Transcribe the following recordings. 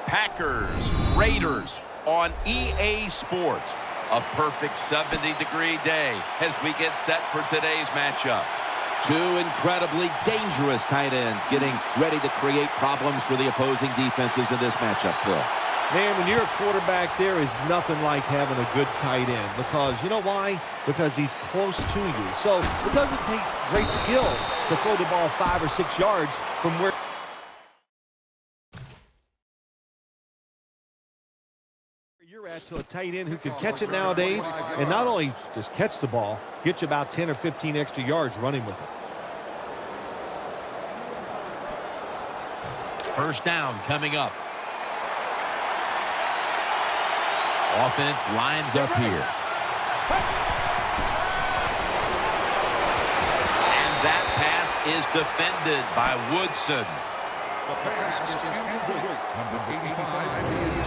Packers, Raiders on EA Sports. A perfect 70-degree day as we get set for today's matchup. Two incredibly dangerous tight ends getting ready to create problems for the opposing defenses in this matchup, Phil. Man, when you're a quarterback, there is nothing like having a good tight end because you know why? Because he's close to you. So it doesn't take great skill to throw the ball 5 or 6 yards from where you're at to a tight end who can catch it nowadays, and not only just catch the ball, get you about 10 or 15 extra yards running with it. First down coming up. Offense lines up here. And that pass is defended by Woodson.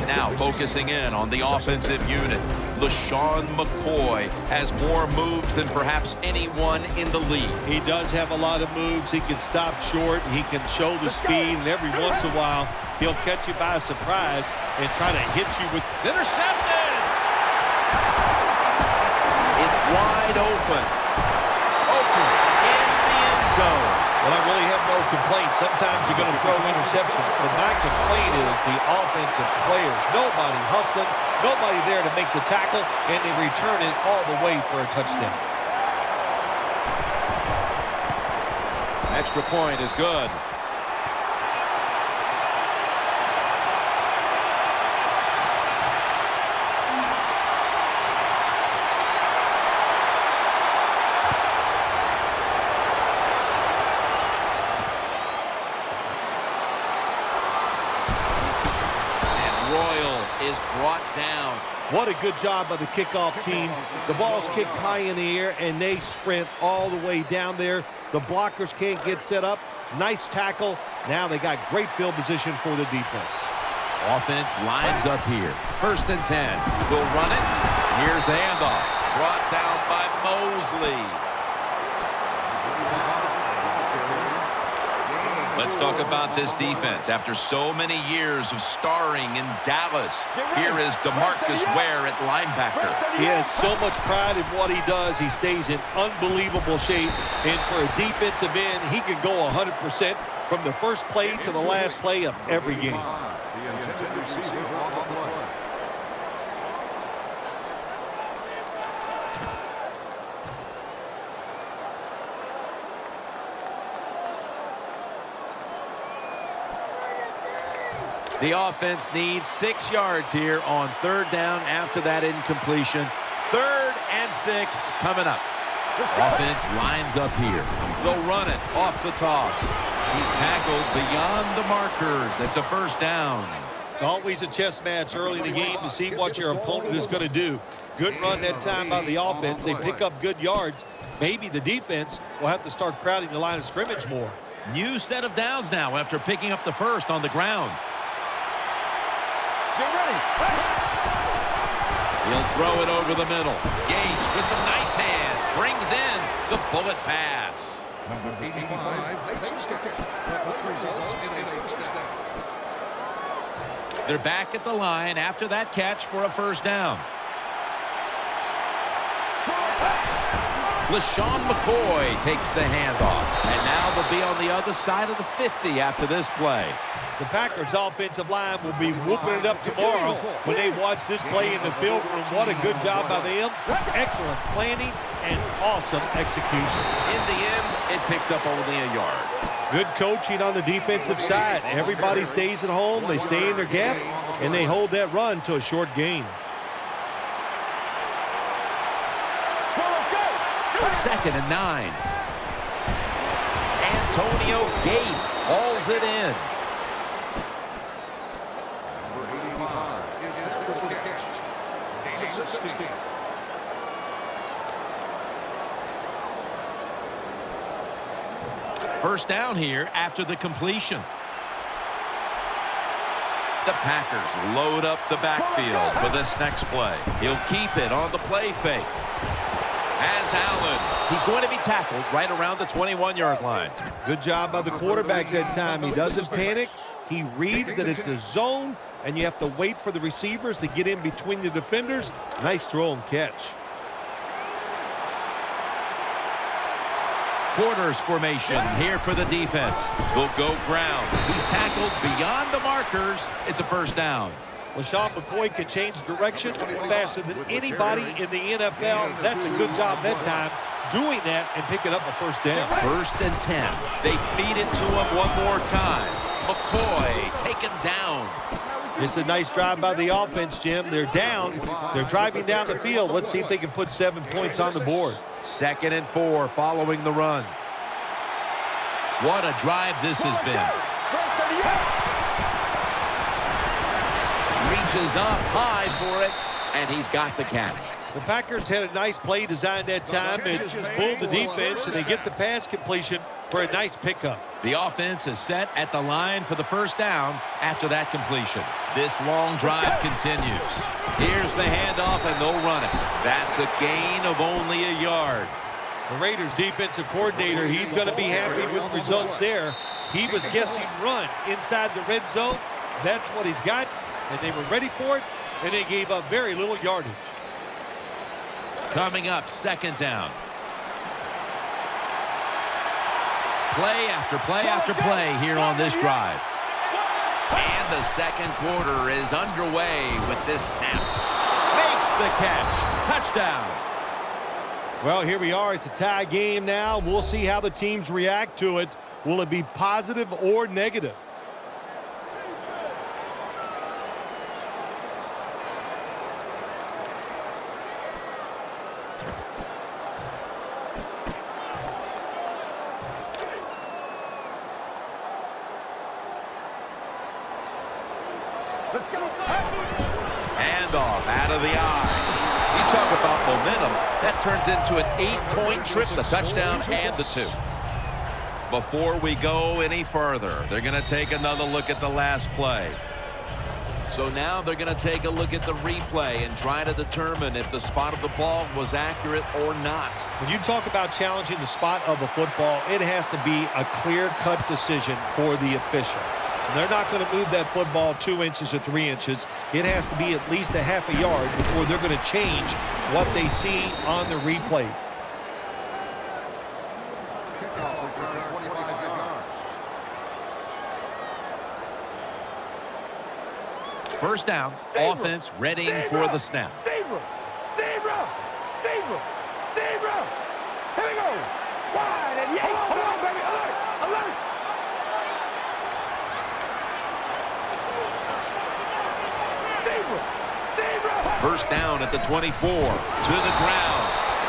Now focusing in on the offensive unit. LaShawn McCoy has more moves than perhaps anyone in the league. He does have a lot of moves. He can stop short. He can show the speed. And every once in a while, he'll catch you by surprise and try to hit you with... It's intercepted! It's wide open. Open in the end zone. Well, I really have no complaints. Sometimes you're going to throw interceptions, but my complaint is the offensive players. Nobody hustling, nobody there to make the tackle, and they return it all the way for a touchdown. Extra point is good. Is brought down. What a good job by the kickoff team. The ball's kicked high in the air, and they sprint all the way down there. The blockers can't get set up. Nice tackle. Now they got great field position for the defense. Offense lines up here. First and 10. We'll run it. Here's the handoff. Brought down by Mosley. Let's talk about this defense. After so many years of starring in Dallas, here is DeMarcus Ware at linebacker. He has so much pride in what he does. He stays in unbelievable shape. And for a defensive end, he can go 100% from the first play to the last play of every game. The offense needs 6 yards here on third down after that incompletion. 3rd and 6 coming up. Offense lines up here. They'll run it off the toss. He's tackled beyond the markers. It's a first down. It's always a chess match early in the game to see what your opponent is going to do. Good run that time by the offense. They pick up good yards. Maybe the defense will have to start crowding the line of scrimmage more. New set of downs now after picking up the first on the ground. Get ready. He'll throw it over the middle. Gates with some nice hands. Brings in the bullet pass. Number 85 takes the catch. That results in a first down. They're back at the line after that catch for a first down. LaShawn McCoy takes the handoff. And now they'll be on the other side of the 50 after this play. The Packers' offensive line will be whooping it up tomorrow when they watch this play in the film room. What a good job by them. Excellent planning and awesome execution. In the end, it picks up only a yard. Good coaching on the defensive side. Everybody stays at home. They stay in their gap, and they hold that run to a short gain. 2nd and 9. Antonio Gates hauls it in. First down here after the completion. The Packers load up the backfield for this next play. He'll keep it on the play fake. As Allen. He's going to be tackled right around the 21-yard line. Good job by the quarterback that time. He doesn't panic. He reads that it's a zone, and you have to wait for the receivers to get in between the defenders. Nice throw and catch. Quarters formation here for the defense. Will go ground. He's tackled beyond the markers. It's a first down. LaShawn McCoy can change direction faster than anybody in the NFL. That's a good job that time, doing that and picking up a first down. 1st and 10. They feed it to him one more time. McCoy taken down. It's a nice drive by the offense, Jim. They're down. They're driving down the field. Let's see if they can put 7 points on the board. 2nd and 4 following the run. What a drive this has been. Reaches up high for it, and he's got the catch. The Packers had a nice play designed that time and pulled the defense, and they get the pass completion for a nice pickup. The offense is set at the line for the first down after that completion. This long drive continues. Here's the handoff, and they'll run it. That's a gain of only a yard. The Raiders defensive coordinator, he's going to be happy with the results there. He was guessing run inside the red zone. That's what he's got, and they were ready for it, and they gave up very little yardage. Coming up, 2nd down. Play after play after play here on this drive. And the second quarter is underway with this snap. Makes the catch. Touchdown. Well, here we are. It's a tie game now. We'll see how the teams react to it. Will it be positive or negative? Let's go. Handoff out of the eye. You talk about momentum. That turns into an 8-point trip, the touchdown and the 2. Before we go any further, they're going to take another look at the last play. So now they're going to take a look at the replay and try to determine if the spot of the ball was accurate or not. When you talk about challenging the spot of a football, it has to be a clear-cut decision for the official. They're not going to move that football 2 inches or 3 inches. It has to be at least a half a yard before they're going to change what they see on the replay. First down, offense readying for the snap. Zebra! Zebra! Zebra! Zebra! Here we go! Wide and yay! Hold on, baby! Alert! Alert! Zebra! Zebra! First down at the 24. To the ground.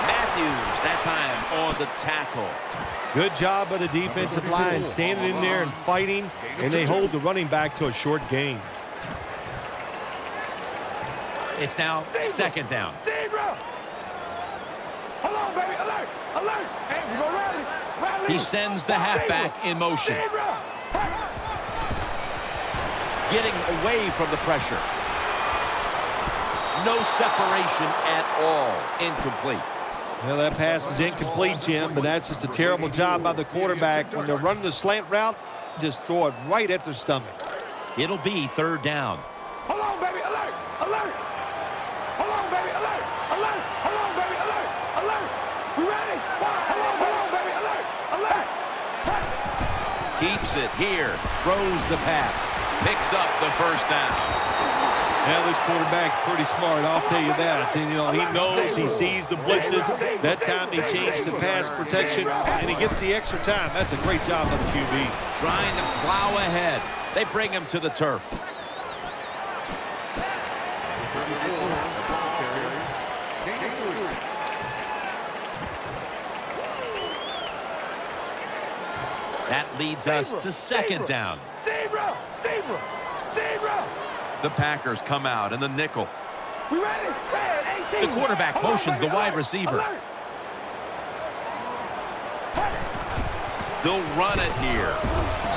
Matthews, that time on the tackle. Good job by the defensive line, standing in there and fighting, and they hold the running back to a short gain. It's now 2nd down. Zebra! Hold on, baby! Alert! Alert! Hey, we go rally! Rally! He sends the halfback in motion. Zebra! Getting away from the pressure. No separation at all. Incomplete. Well, that pass is incomplete, Jim, but that's just a terrible job by the quarterback. When they're running the slant route, just throw it right at their stomach. It'll be 3rd down. Hold on, baby! Alert! Alert! Hold on, baby! Alert! Alert! Hold on, baby! Alert! Alert! We ready? Hold on, baby! Alert! Alert! Keeps it here. Throws the pass. Picks up the first down. Now this quarterback's pretty smart, I'll tell you that. And, you know, he knows, he sees the blitzes. That time he changed to pass protection, and he gets the extra time. That's a great job by the QB. Trying to plow ahead. They bring him to the turf. That leads us to 2nd down. Zebra! Zebra! Zebra! The Packers come out in the nickel. We ready? Red 18. The quarterback Hold on, motions the baby, wide alert, receiver. alert. They'll run it here.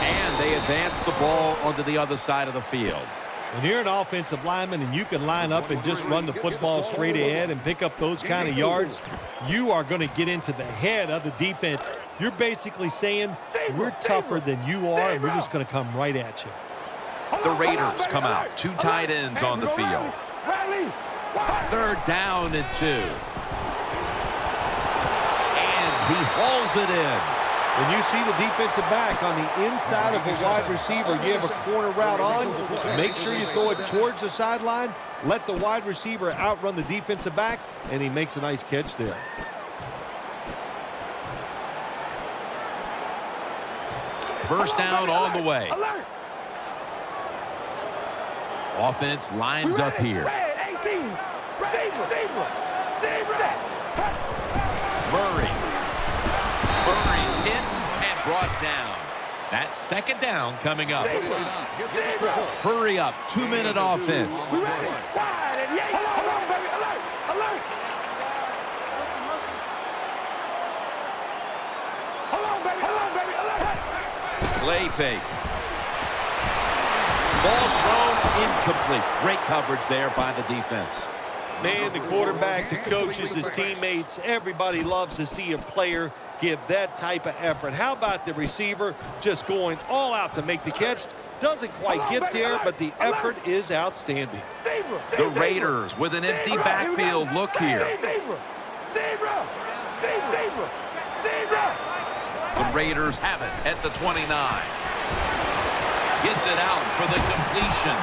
And they advance the ball onto the other side of the field. When you're an offensive lineman and you can line up and just run the football straight ahead and pick up those kind of yards, you are going to get into the head of the defense. You're basically saying, we're tougher than you are, and we're just going to come right at you. The Raiders come out. 2 tight ends on the field. Third down and 2. And he hauls it in. When you see the defensive back on the inside of a wide receiver, you have a corner route on, make sure you throw it towards the sideline, let the wide receiver outrun the defensive back, and he makes a nice catch there. First down on the way. Offense lines up here. Murray. Murray's hit and brought down. That's second down coming up. Hurry up. 2-minute offense. Play fake. Ball's thrown incomplete. Great coverage there by the defense. Man, the quarterback, the coaches, his teammates, everybody loves to see a player give that type of effort. How about the receiver just going all out to make the catch? Doesn't quite get there, but the effort is outstanding. The Raiders with an empty backfield look here. The Raiders have it at the 29. Gets it out for the completion.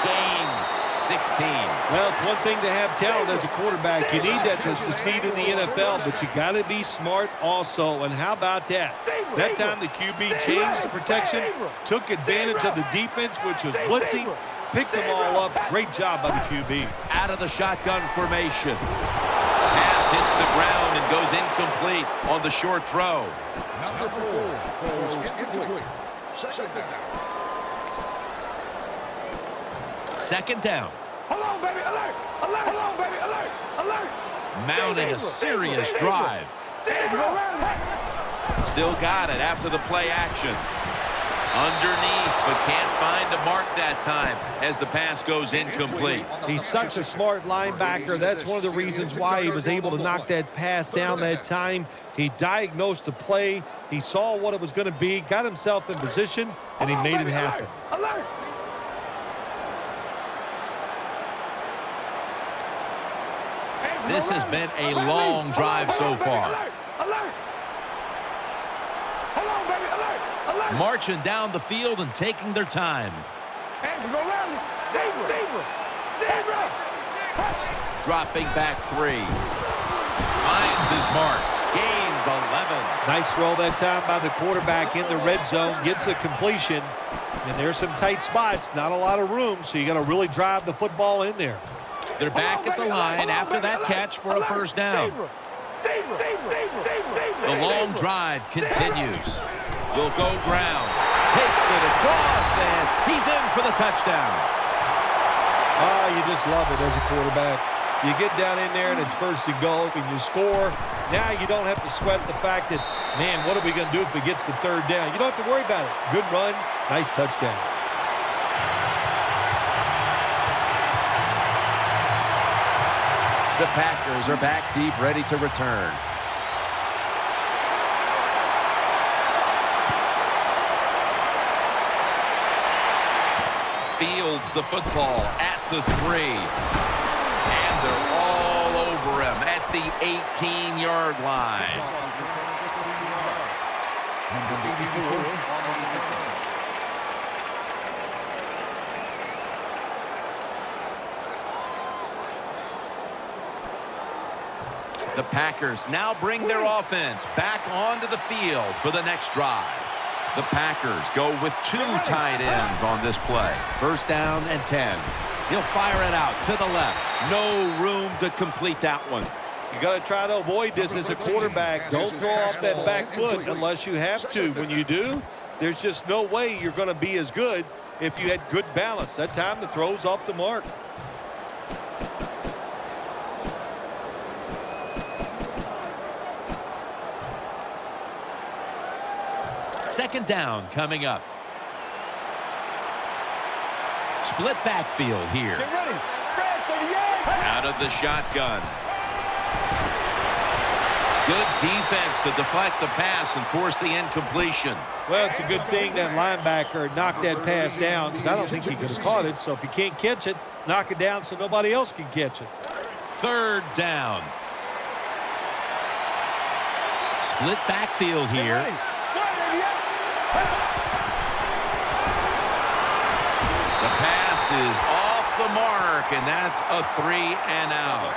Gains 16. Well, it's one thing to have talent as a quarterback. You need that to succeed in the NFL, but you got to be smart also. And how about that? That time the QB changed the protection, took advantage of the defense, which was blitzing, picked them all up. Great job by the QB. Out of the shotgun formation. Pass hits the ground and goes incomplete on the short throw. Number 4 goes incomplete. Second down. Second down. Hold on, baby, alert! Alert! Hold on, baby, alert! Alert! Mounting a serious drive. Still got it after the play action. Underneath, but can't find a mark that time as the pass goes incomplete. He's such a smart linebacker. That's one of the reasons why he was able to knock that pass down that time. He diagnosed the play. He saw what it was going to be, got himself in position, and he made it happen. Alert! This has been a long drive so far. Marching down the field and taking their time. Dropping back 3. Finds his mark. Gains 11. Nice throw that time by the quarterback in the red zone. Gets a completion. And there's some tight spots. Not a lot of room, so you got to really drive the football in there. They're back at the line after that catch for a first down. The long drive continues. Will go ground. Takes it across, and he's in for the touchdown. Ah, you just love it as a quarterback. You get down in there, and it's first and goal, and you score. Now you don't have to sweat the fact that, man, what are we going to do if it gets to third down? You don't have to worry about it. Good run, nice touchdown. The Packers are back deep, ready to return. Fields the football at the 3. And they're all over him at the 18-yard line. The Packers now bring their offense back onto the field for the next drive. The Packers go with 2 tight ends on this play. First down and 10. He'll fire it out to the left. No room to complete that one. You got to try to avoid this as a quarterback. Don't throw off that back foot unless you have to. When you do, there's just no way you're going to be as good if you had good balance. That time the throw's off the mark. Second down coming up. Split backfield here. Get ready. Fred, 38. Out of the shotgun. Good defense to deflect the pass and force the incompletion. Well, it's a good thing that linebacker knocked that pass down because I don't think he could have caught it. So if you can't catch it, knock it down so nobody else can catch it. Third down. Split backfield here. The pass is off the mark, and that's a 3-and-out.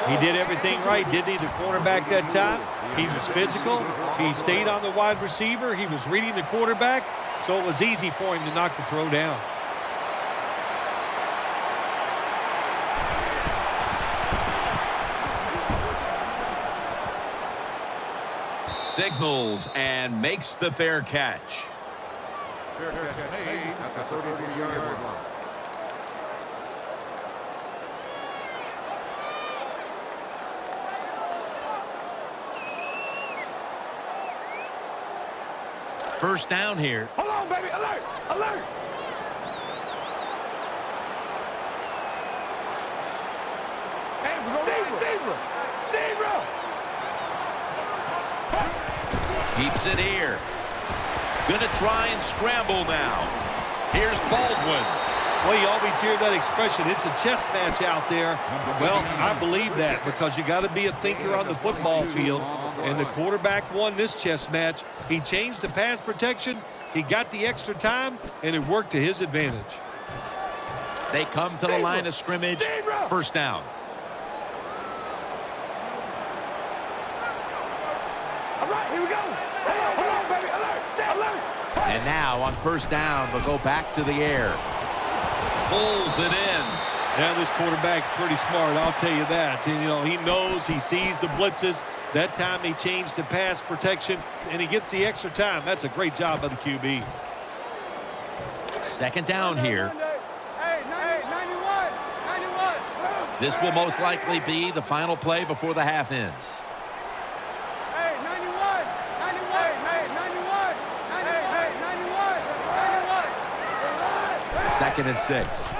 He did everything right, didn't he, the cornerback that time? He was physical. He stayed on the wide receiver. He was reading the quarterback, so it was easy for him to knock the throw down. Signals and makes the fair catch. Fair catch made at the 33-yard line. First down here. Hold on, baby. Alert! Alert! Zebra! Zebra! Keeps it here. Gonna try and scramble now. Here's Baldwin. Well, you always hear that expression, it's a chess match out there. Well, I believe that because you got to be a thinker on the football field. And the quarterback won this chess match. He changed the pass protection. He got the extra time, and it worked to his advantage. They come to the line of scrimmage. First down. All right, here we go. Hold on, baby. Alert! Alert! And now on first down, they'll go back to the air. Pulls it in. Now this quarterback's pretty smart, I'll tell you that. And, you know, he knows, he sees the blitzes. That time he changed the pass protection, and he gets the extra time. That's a great job by the QB. Second down here. Hey, 91. This will most likely be the final play before the half ends. Hey, 91. Second and 6.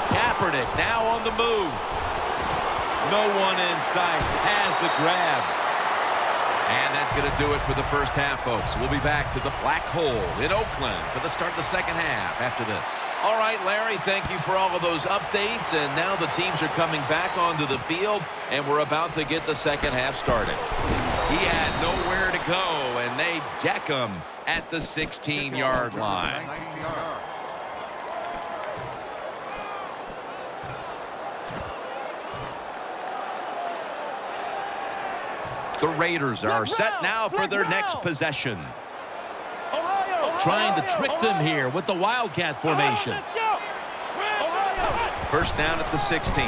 Kaepernick now on the move. No one in sight. Has the grab. And that's going to do it for the first half, folks. We'll be back to the Black Hole in Oakland for the start of the second half after this. All right, Larry, thank you for all of those updates. And now the teams are coming back onto the field, and we're about to get the second half started. He had nowhere to go, and they deck him at the 16-yard line. The Raiders are set now for their next possession. Trying to trick them here with the Wildcat formation. First down at the 16.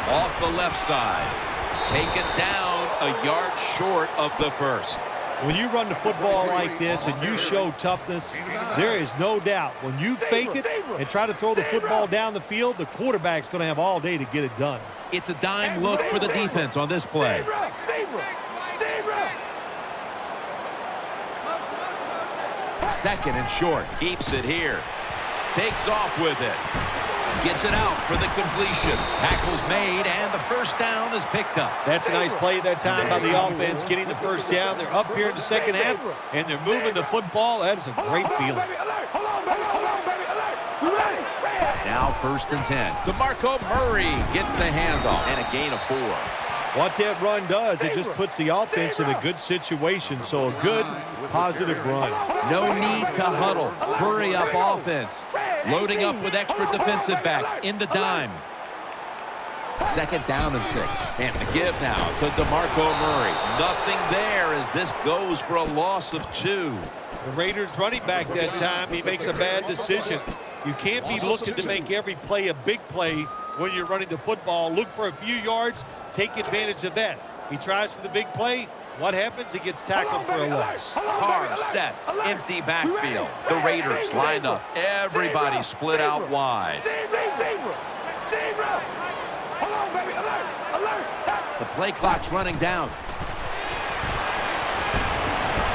Off the left side. Taken down a yard short of the first. When you run the football like this and you show toughness, there is no doubt when you fake it and try to throw the football down the field, the quarterback's going to have all day to get it done. It's a dime look for the defense on this play. Second and short. Keeps it here. Takes off with it. Gets it out for the completion. Tackle's made, and the first down is picked up. That's a nice play that time by the offense, getting the first down. They're up here in the second half, and they're moving the football. That is a great feeling. Now first and 10. DeMarco Murray gets the handoff, and a gain of 4. What that run does, it just puts the offense in a good situation. So a good, positive run. No need to huddle. Hurry up offense. Loading up with extra defensive backs in the dime. Second down and 6. And the give now to DeMarco Murray. Nothing there as this goes for a loss of 2. The Raiders running back that time, he makes a bad decision. You can't be looking to make every play a big play when you're running the football. Look for a few yards. Take advantage of that. He tries for the big play. What happens? He gets tackled for a loss. Carr set. Empty backfield. The Raiders line up. Everybody split out wide. The play clock's running down.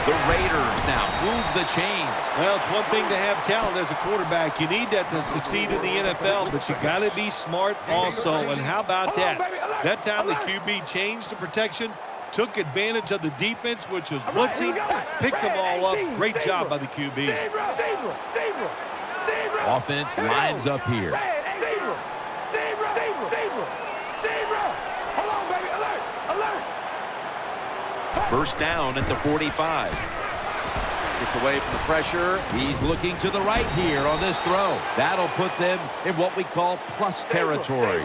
The Raiders now move the chains. Well, it's one thing to have talent as a quarterback. You need that to succeed in the NFL, but you got to be smart also. And how about that? That time the QB changed the protection, took advantage of the defense, which was All right, here we blitzing, go. picked them all up. 18, Great job zebra. by the QB. Zebra, zebra, zebra, zebra. Offense Here we go. lines up here. Red, zebra, zebra, zebra, zebra, zebra. Hold on, baby. Alert, alert. First down at the 45. Gets away from the pressure. He's looking to the right here on this throw. That'll put them in what we call plus territory.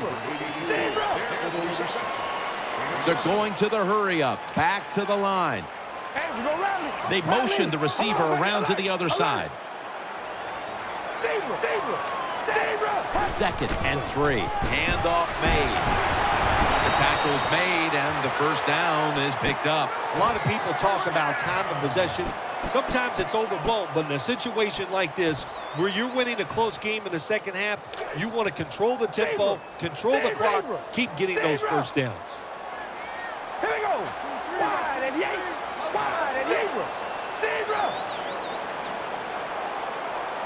Zebra. They're going to the hurry up. Back to the line. Hey, we go rally. They motion the receiver around to the other side. Zebra, zebra, zebra. Second and 3. Handoff made. The tackle's made, and the first down is picked up. A lot of people talk about time of possession. Sometimes it's overblown, but in a situation like this, where you're winning a close game in the second half, you want to control the tempo, control the clock, keep getting those first downs. Here we go. Wide and yank. Wide and zebra. Zebra.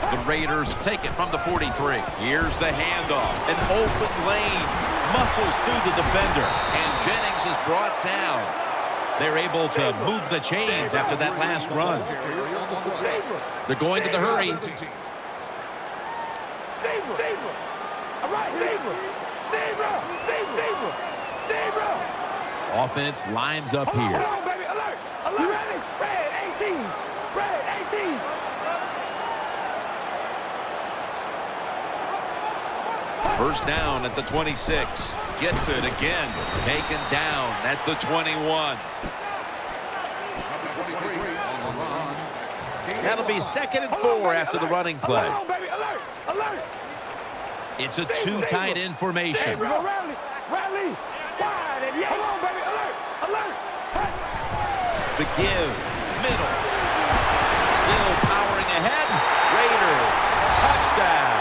The Raiders take it from the 43. Here's the handoff. An open lane. Muscles through the defender. And Jennings is brought down. They're able to move the chains after that last run. They're going to the hurry. Zebra. Zebra. All right, zebra. Zebra. Zebra. Zebra. Offense lines up Hold here. on, baby. Alert. Alert. You ready? Red 18. Red 18. First down at the 26. Gets it again. Taken down at the 21. That'll be second and 4 after the running play. Hold on, baby. Alert. Alert. It's a two tight end formation. Zebra. Rally. Rally. Wide and yank. Hold on, baby. Alert. Alert. The give. Middle. Still powering ahead. Raiders. Touchdown.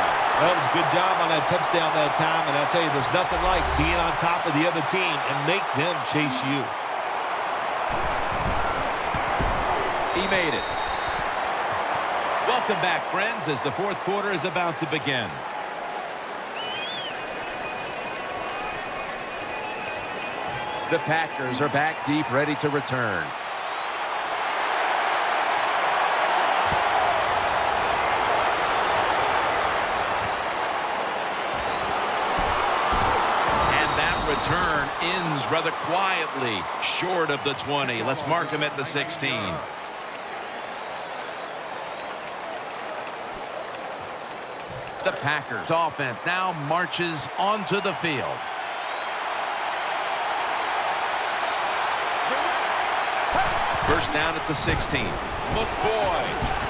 That was a good job on that touchdown that time, and I tell you, there's nothing like being on top of the other team and make them chase you. He made it. Welcome back, friends, as the fourth quarter is about to begin. The Packers are back deep, ready to return. Return ends rather quietly short of the 20. Let's mark him at the 16. The Packers offense now marches onto the field. First down at the 16. McCoy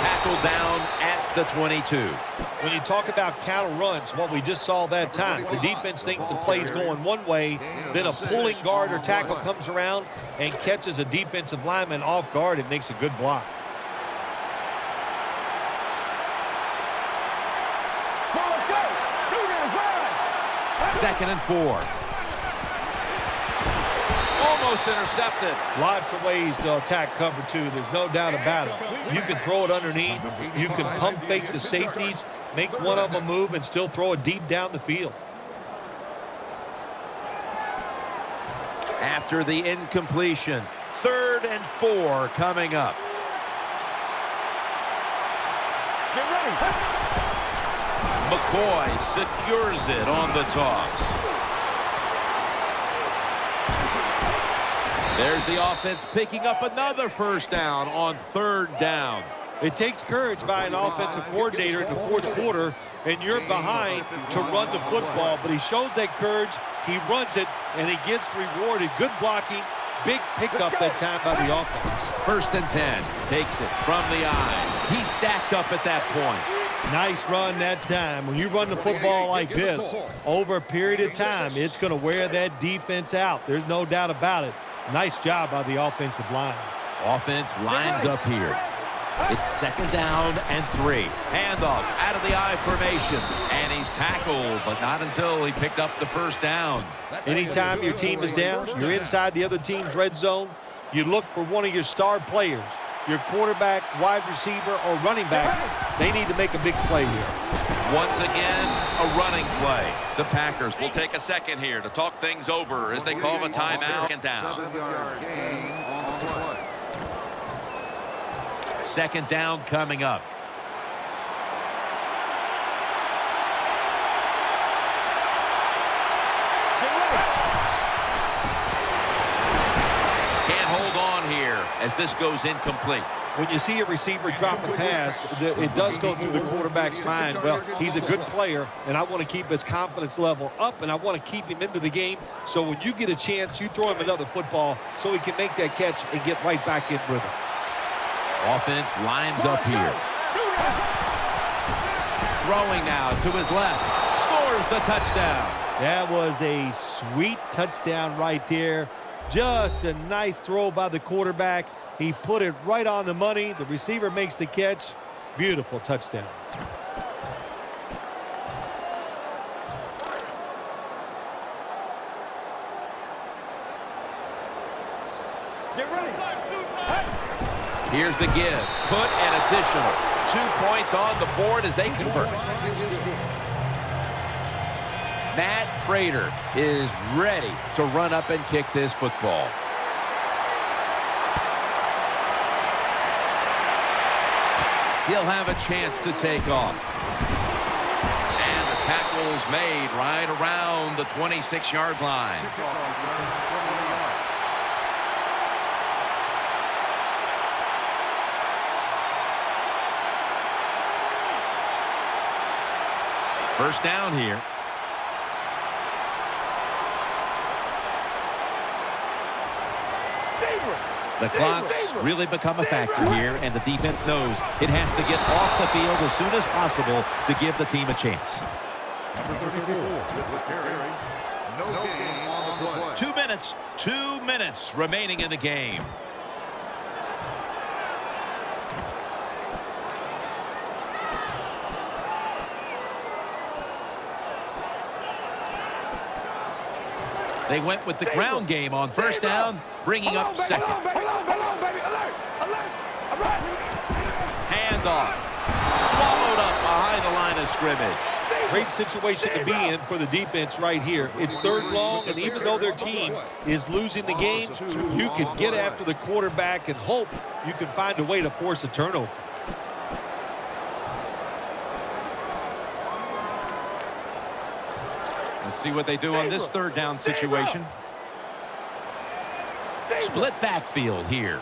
tackled down at the 22. When you talk about counter runs, what we just saw that time, the defense thinks the play's going one way, then a pulling guard or tackle comes around and catches a defensive lineman off guard. It makes a good block. Second and 4. Almost intercepted. Lots of ways to attack cover two. There's no doubt about it. You can throw it underneath. You can pump fake the safeties, make one of them move, and still throw it deep down the field. After the incompletion, 3rd and 4 coming up. Get ready. McCoy secures it on the toss. There's the offense picking up another first down on 3rd down. It takes courage by an offensive coordinator in the fourth quarter, and you're behind to run the football. But he shows that courage, he runs it, and he gets rewarded. Good blocking, big pickup that time by the offense. 1st and 10. Takes it from the eye. He stacked up at that point. Nice run that time. When you run the football like this, over a period of time, it's going to wear that defense out. There's no doubt about it. Nice job by the offensive line. Offense lines up here. It's 2nd down and 3. Handoff out of the I formation. And he's tackled, but not until he picked up the first down. Anytime your team is down, you're inside the other team's red zone, you look for one of your star players, your quarterback, wide receiver, or running back. They need to make a big play here. Once again, a running play. The Packers will take a second here to talk things over as they call a timeout and down. 7-yard gain on the play. Second down coming up. Can't hold on here as this goes incomplete. When you see a receiver drop a pass, it does go through the quarterback's mind. Well, he's a good player, and I want to keep his confidence level up, and I want to keep him into the game. So when you get a chance, you throw him another football so he can make that catch and get right back in rhythm. Offense lines up here. Throwing now to his left. Scores the touchdown. That was a sweet touchdown right there. Just a nice throw by the quarterback. He put it right on the money. The receiver makes the catch. Beautiful touchdown. Here's the give. Put an additional 2 points on the board as they convert. Matt Prater is ready to run up and kick this football. He'll have a chance to take off. And the tackle's made right around the 26-yard line. First down here. The clock's really become a factor here, and the defense knows it has to get off the field as soon as possible to give the team a chance. Number 34 with the carry. No gain on the play. 2 minutes. 2 minutes remaining in the game. They went with the ground game on first down, bringing up second. Handoff. Swallowed up behind the line of scrimmage. Great situation to be in for the defense right here. It's third long, and even though their team is losing the game, you can get after the quarterback and hope you can find a way to force a turnover. Let's see what they do on this third down situation. Split backfield here.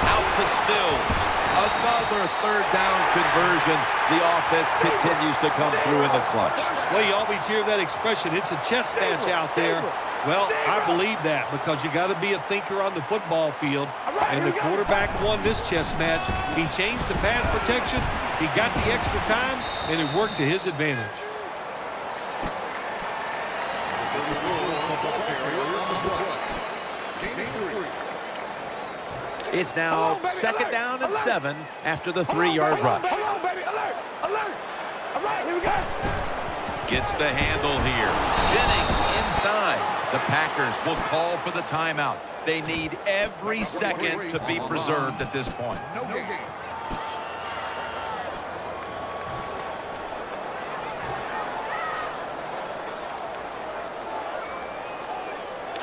Out to Stills. Another third down conversion. The offense continues to come through in the clutch. Well, you always hear that expression, it's a chess match out there. Well, I believe that because you got to be a thinker on the football field. And the quarterback won this chess match. He changed the pass protection. He got the extra time, and it worked to his advantage. It's now second down and 7 after the 3-yard rush. Gets the handle here. Jennings inside. The Packers will call for the timeout. They need every second to be preserved at this point.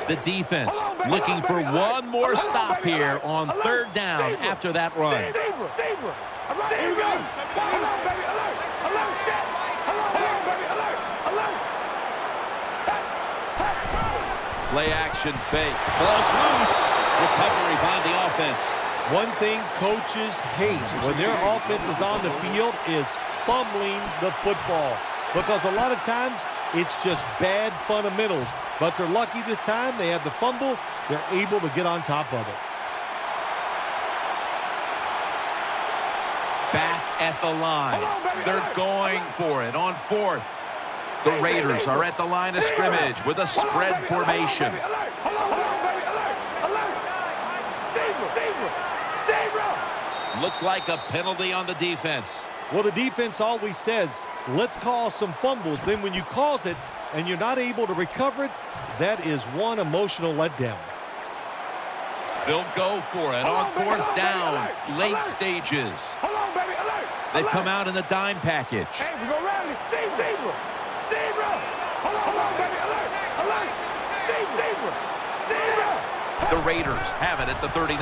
The defense looking for one more stop here on third down after that run. Play action fake. Ball's loose. Recovery by the offense. One thing coaches hate when their offense is on the field is fumbling the football. Because a lot of times it's just bad fundamentals. But they're lucky this time. They had the fumble. They're able to get on top of it. Back at the line. They're going for it on fourth. The Raiders are at the line of scrimmage with a spread formation. Looks like a penalty on the defense. Well, the defense always says, let's call some fumbles. Then when you cause it and you're not able to recover it, that is one emotional letdown. They'll go for it on fourth down, late stages. Hold on, baby. Alert. They come out in the dime package. Hey, we go rally. See zebra. Zebra. Hold on, baby. Alert. Alert. See zebra. Zebra. The Raiders have it at the 39.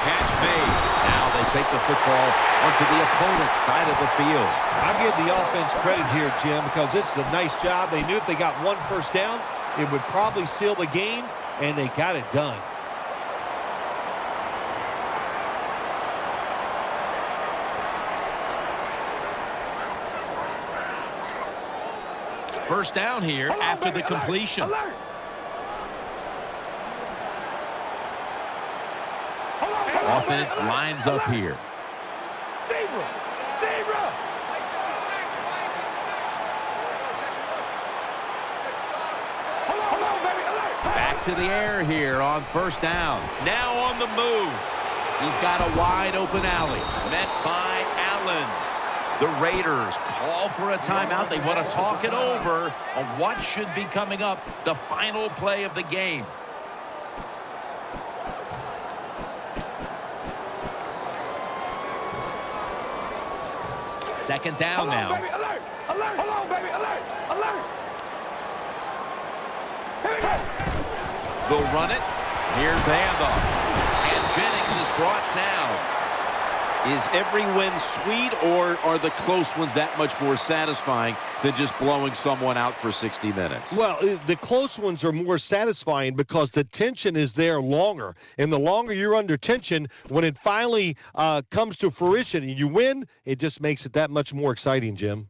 Catch made. Now they take the football onto the opponent's side of the field. I give the offense credit here, Jim, because this is a nice job. They knew if they got one first down, it would probably seal the game, and they got it done. First down here after the completion. Alert. Offense lines up here. Zebra. Zebra. Hold on, baby. Alert. Back to the air here on first down. Now on the move. He's got a wide open alley. Met by Allen. The Raiders call for a timeout. They want to talk it over on what should be coming up, the final play of the game. Second down now. Baby, alert. Alert. Hold on, baby. Alert. Alert. Here we go. They'll run it. Here's the handoff. And Jennings is brought down. Is every win sweet, or are the close ones that much more satisfying than just blowing someone out for 60 minutes? Well, the close ones are more satisfying because the tension is there longer. And the longer you're under tension, when it finally comes to fruition and you win, it just makes it that much more exciting, Jim.